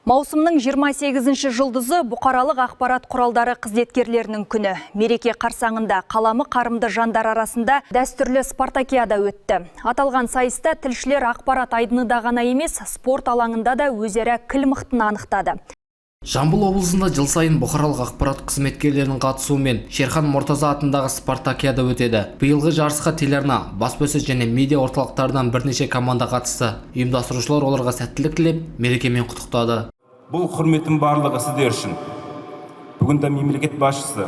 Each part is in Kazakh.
Маусымның 28-ші жұлдызы бұқаралық ақпарат құралдары қызметкерлерінің күні. Мереке қарсаңында қаламы қарымды жандар арасында дәстүрлі спартакиада өтті. Аталған сайыста тілшілер ақпарат айдыныда ғана емес, спорт алаңында да өзара кіл мықтыны анықтады. Жамбыл облысында жыл сайын бұқаралық ақпарат қызметкерлерінің қатысуымен Шерхан Мұртаза атындағы спартакиада өтеді. Биылғы жарысқа телеарна, баспасөз және медиа орталықтарынан бірнеше команда қатысты. Ұйымдастырушылар оларға сәттілік тілеп, мерекемен құттықтады. Бұл құрметтің барлығы сіздер үшін. Бүгінде мемлекет басшысы,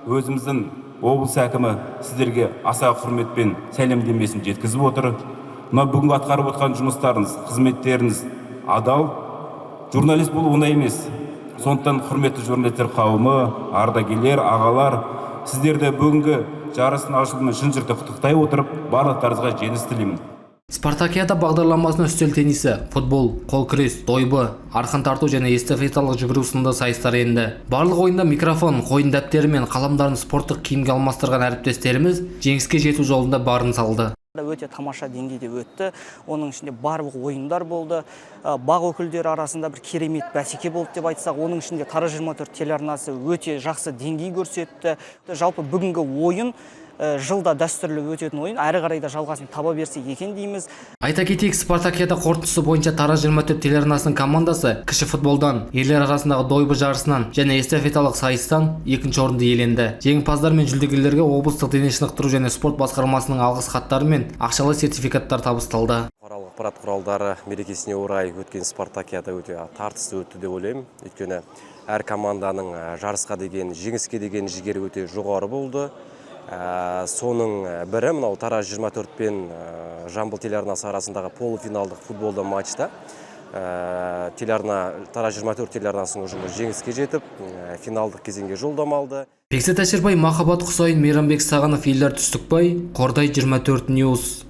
өзіміздің облыс әкімі сіздерге аса құрметпен сәлемдемесін жеткізіп отыр. Бүгінгі атқарып отқан жұмыстарыңыз, қызметтеріңіз адал. Журналист болу оңай емес. Сондықтан құрметті журналистер қауымы, ардагерлер, ағалар, сіздерді бүгінгі жарыстың ашылуымен шын жүрекпен құттықтай отырып, барлықтарыңызға жеңіс тілеймін. Спартакиада бағдарламасына үстел теннисі, футбол, қол күрес, дойбы, арқан тарту және эстафеталық жүгіру сынды сайыстар енді. Барлық ойында микрофон, қойын дәптері мен қаламдарын спорттық киімге алмастырған әріптестеріміз жеңіске жету жолында барын салды. Өте тамаша деңгейде өтті. Оның ішінде барлық ойындар болды. Бақ өкілдері арасында бір керемет бәсеке болды деп айтсақ, оның ішінде Тараз 24 телеарнасы өте жақсы деңгей көрсетті. Жалпы бүгінгі ойын жылда дәстүрлі өтетін ойын, әрі қарай да жалғасын таба берсе екен дейміз. Айта кетейік, спартакиада қорытындысы бойынша Тараз 24 телеарнасының командасы кіші футболдан, ерлер арасындағы дойбы жарысынан және эстафеталық сайыстан екінші орынды иеленді. Жеңімпаздар мен жүлдегерлерге облыстық дене шынықтыру және спорт басқармасының алғыс хаттары мен ақшалай сертификаттар табысталды. Бұқаралық ақпарат құралдары мерекесіне орай өткен спартакиада өте тартысты өтті деп ойлаймын. Өйткені әр команданың жарысқа деген, жеңіске деген жігері өте жоғары болды. Соның бірі мынау Тараз 24 пен Жамбыл телеарнасы арасындағы полуфиналдық футболда матчта Тараз 24 телеарнасының ұжымы жеңіске жетіп, финалдық кезеңге жолдама алды. Бексет Әшірбай, Махаббат Құсайын, Мейрамбек Сағанов, Елдар Түстікбай, Қордай 24 Ньюс.